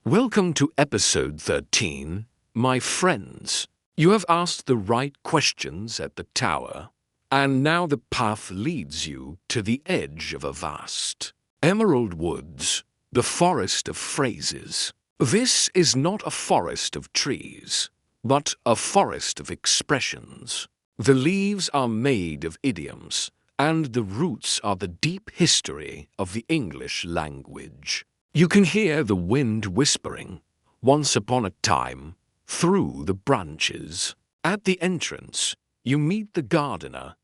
Welcome to episode 13, my friends. You have asked the right questions at the tower, and now the path leads you to the edge of a vast emerald woods, the forest of phrases. This is not a forest of trees, but a forest of expressions. The leaves are made of idioms, and the roots are the deep history of the English language. You can hear the wind whispering, once upon a time, through the branches. At the entrance, you meet the gardener.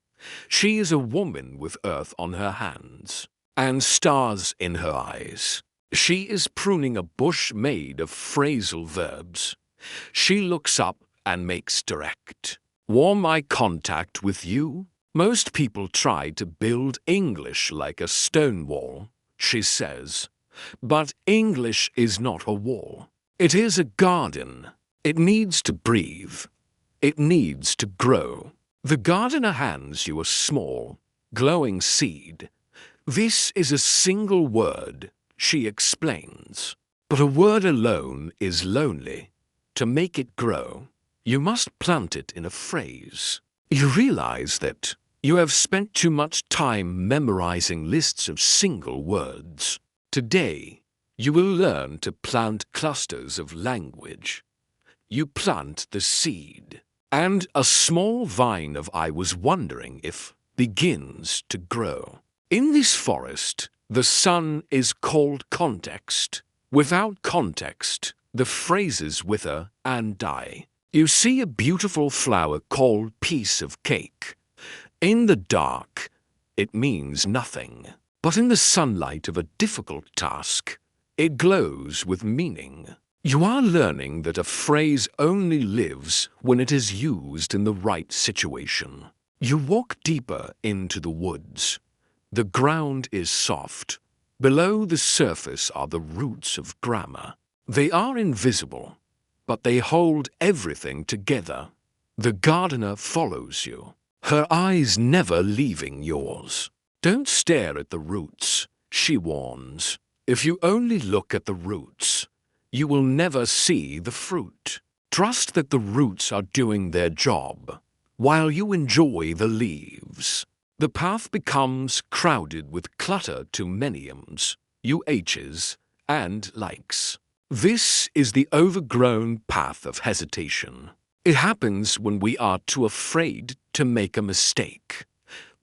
She is a woman with earth on her hands and stars in her eyes. She is pruning a bush made of phrasal verbs. She looks up and makes direct, warm eye contact with you. Most people try to build English like a stone wall, she says. But English is not a wall. It is a garden. It needs to breathe. It needs to grow. The gardener hands you a small, glowing seed. This is a single word, she explains. But a word alone is lonely. To make it grow, you must plant it in a phrase. You realize that you have spent too much time memorizing lists of single words. Today, you will learn to plant clusters of language. You plant the seed, and a small vine of I was wondering if begins to grow. In this forest, the sun is called context. Without context, the phrases wither and die. You see a beautiful flower called piece of cake. In the dark, it means nothing. But in the sunlight of a difficult task, it glows with meaning. You are learning that a phrase only lives when it is used in the right situation. You walk deeper into the woods. The ground is soft. Below the surface are the roots of grammar. They are invisible, but they hold everything together. The gardener follows you, her eyes never leaving yours. Don't stare at the roots, she warns. If you only look at the roots, you will never see the fruit. Trust that the roots are doing their job, while you enjoy the leaves. The path becomes crowded with clutter to manyums, UHs, and likes. This is the overgrown path of hesitation. It happens when we are too afraid to make a mistake.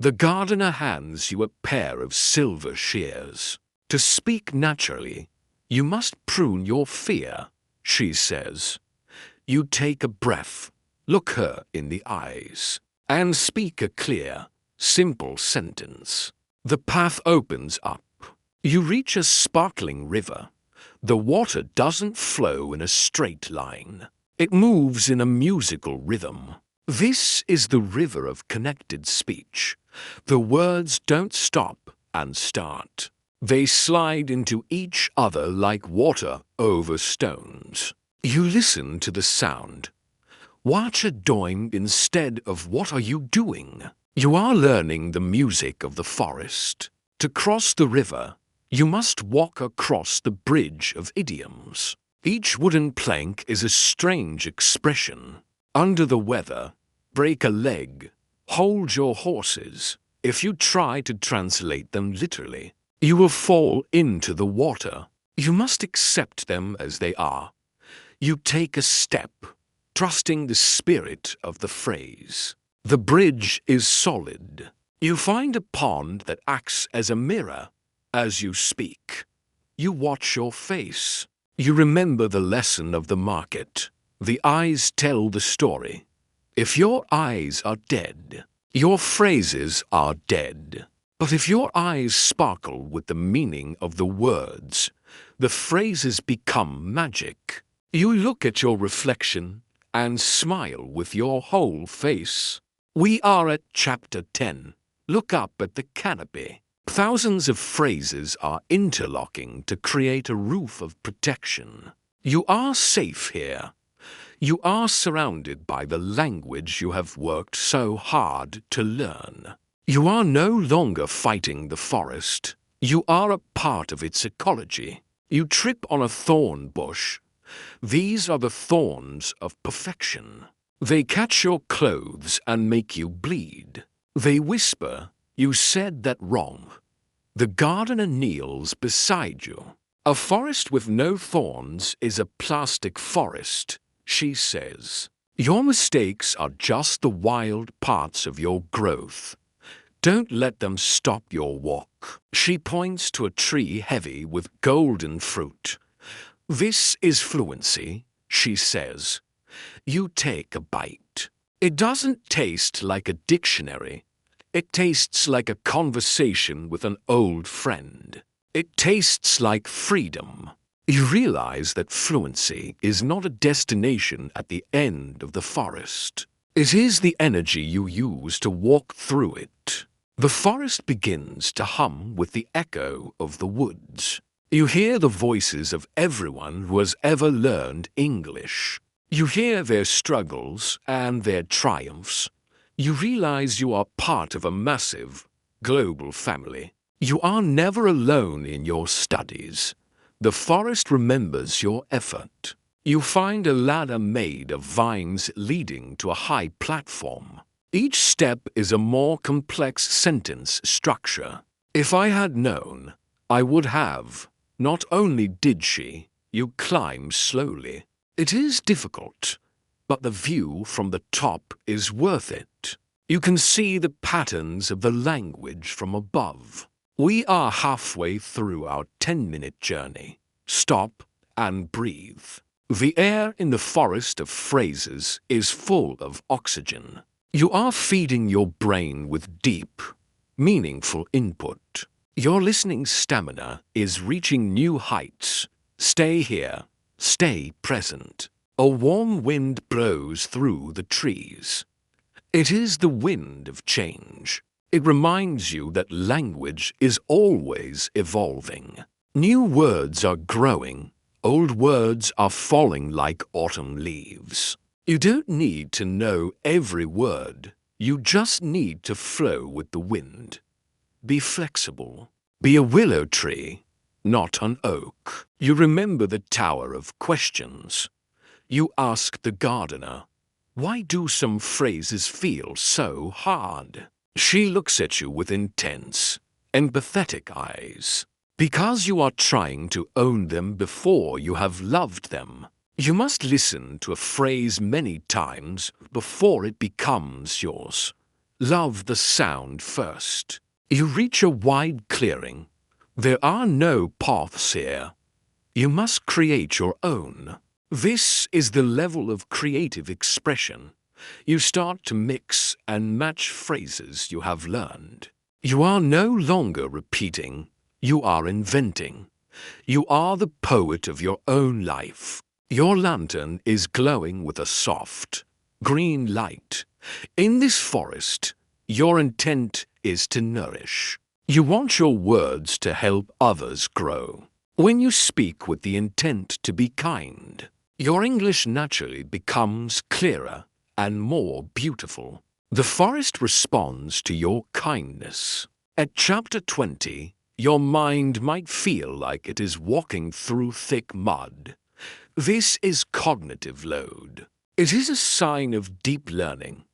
The gardener hands you a pair of silver shears. To speak naturally, you must prune your fear, she says. You take a breath, look her in the eyes, and speak a clear, simple sentence. The path opens up. You reach a sparkling river. The water doesn't flow in a straight line. It moves in a musical rhythm. This is the river of connected speech. The words don't stop and start. They slide into each other like water over stones. You listen to the sound. Watch a doim instead of what are you doing? You are learning the music of the forest. To cross the river, you must walk across the Bridge of Idioms. Each wooden plank is a strange expression. Under the weather, break a leg, hold your horses. If you try to translate them literally, you will fall into the water. You must accept them as they are. You take a step, trusting the spirit of the phrase. The bridge is solid. You find a pond that acts as a mirror as you speak. You watch your face. You remember the lesson of the market. The eyes tell the story. If your eyes are dead, your phrases are dead. But if your eyes sparkle with the meaning of the words, the phrases become magic. You look at your reflection and smile with your whole face. We are at chapter 10. Look up at the canopy. Thousands of phrases are interlocking to create a roof of protection. You are safe here. You are surrounded by the language you have worked so hard to learn. You are no longer fighting the forest. You are a part of its ecology. You trip on a thorn bush. These are the thorns of perfection. They catch your clothes and make you bleed. They whisper, "You said that wrong." The gardener kneels beside you. "A forest with no thorns is a plastic forest," she says. "Your mistakes are just the wild parts of your growth. Don't let them stop your walk." She points to a tree heavy with golden fruit. "This is fluency," she says. You take a bite. It doesn't taste like a dictionary. It tastes like a conversation with an old friend. It tastes like freedom. You realize that fluency is not a destination at the end of the forest. It is the energy you use to walk through it. The forest begins to hum with the echo of the woods. You hear the voices of everyone who has ever learned English. You hear their struggles and their triumphs. You realize you are part of a massive, global family. You are never alone in your studies. The forest remembers your effort. You find a ladder made of vines leading to a high platform. Each step is a more complex sentence structure. "If I had known, I would have." Not only did she, you climb slowly. It is difficult, but the view from the top is worth it. You can see the patterns of the language from above. We are halfway through our 10-minute journey. Stop and breathe. The air in the forest of phrases is full of oxygen. You are feeding your brain with deep, meaningful input. Your listening stamina is reaching new heights. Stay here. Stay present. A warm wind blows through the trees. It is the wind of change. It reminds you that language is always evolving. New words are growing. Old words are falling like autumn leaves. You don't need to know every word. You just need to flow with the wind. Be flexible. Be a willow tree, not an oak. You remember the tower of questions. You ask the gardener, "Why do some phrases feel so hard?" She looks at you with intense, empathetic eyes. Because you are trying to own them before you have loved them. You must listen to a phrase many times before it becomes yours. Love the sound first. You reach a wide clearing. There are no paths here. You must create your own. This is the level of creative expression. You start to mix and match phrases you have learned. You are no longer repeating. You are inventing. You are the poet of your own life. Your lantern is glowing with a soft, green light. In this forest, your intent is to nourish. You want your words to help others grow. When you speak with the intent to be kind, your English naturally becomes clearer and more beautiful. The forest responds to your kindness. At chapter 20, your mind might feel like it is walking through thick mud. This is cognitive load. It is a sign of deep learning.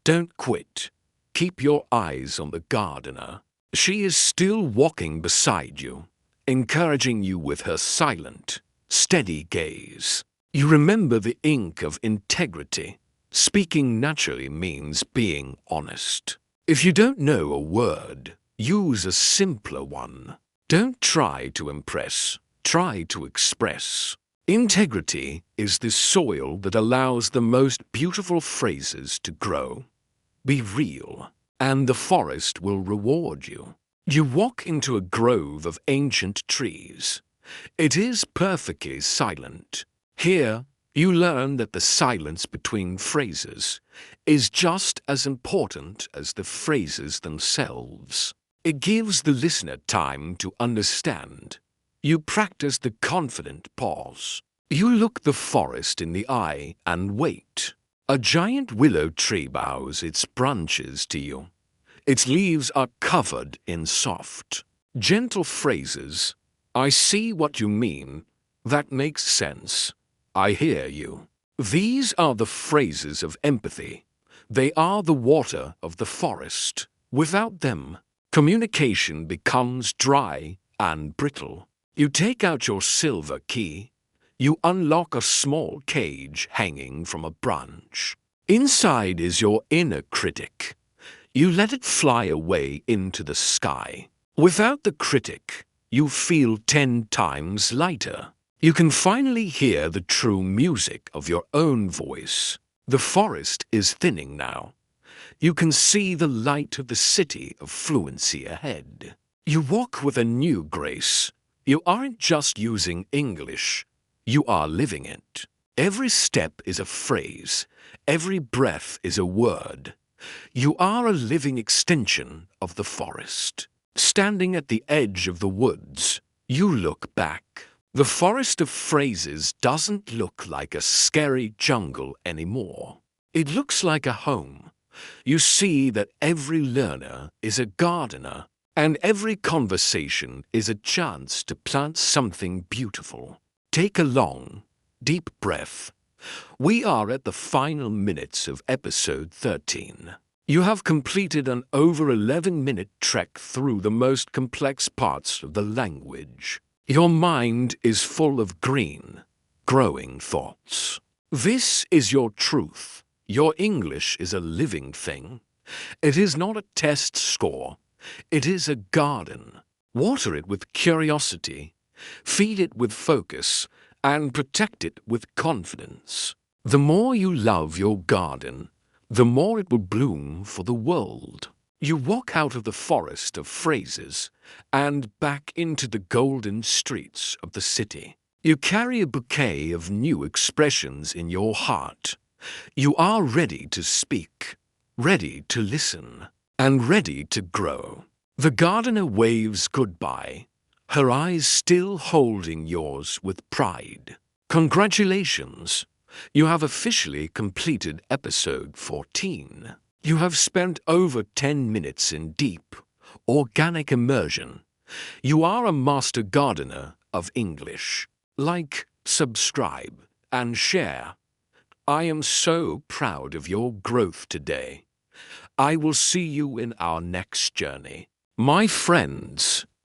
Don't quit. Keep your eyes on the gardener. She is still walking beside you, encouraging you with her silent, steady gaze. You remember the ink of integrity. Speaking naturally means being honest. If you don't know a word, use a simpler one. Don't try to impress. Try to express. Integrity is the soil that allows the most beautiful phrases to grow. Be real, and the forest will reward you. You walk into a grove of ancient trees. It is perfectly silent. Here, you learn that the silence between phrases is just as important as the phrases themselves. It gives the listener time to understand. You practice the confident pause. You look the forest in the eye and wait. A giant willow tree bows its branches to you. Its leaves are covered in soft, gentle phrases. I see what you mean. That makes sense. I hear you. These are the phrases of empathy. They are the water of the forest. Without them, communication becomes dry and brittle. You take out your silver key. You unlock a small cage hanging from a branch. Inside is your inner critic. You let it fly away into the sky. Without the critic, you feel 10 times lighter. You can finally hear the true music of your own voice. The forest is thinning now. You can see the light of the city of fluency ahead. You walk with a new grace. You aren't just using English. You are living it. Every step is a phrase. Every breath is a word. You are a living extension of the forest. Standing at the edge of the woods, you look back. The forest of phrases doesn't look like a scary jungle anymore. It looks like a home. You see that every learner is a gardener, and every conversation is a chance to plant something beautiful. Take a long, deep breath. We are at the final minutes of episode 13. You have completed an over 11-minute trek through the most complex parts of the language. Your mind is full of green, growing thoughts. This is your truth. Your English is a living thing. It is not a test score. It is a garden. Water it with curiosity, feed it with focus, and protect it with confidence. The more you love your garden, the more it will bloom for the world. You walk out of the forest of phrases and back into the golden streets of the city. You carry a bouquet of new expressions in your heart. You are ready to speak, ready to listen, and ready to grow. The gardener waves goodbye, her eyes still holding yours with pride. Congratulations! You have officially completed episode 14. You have spent over 10 minutes in deep, organic immersion. You are a master gardener of English. Like, subscribe, and share. I am so proud of your growth today. I will see you in our next journey. My friends,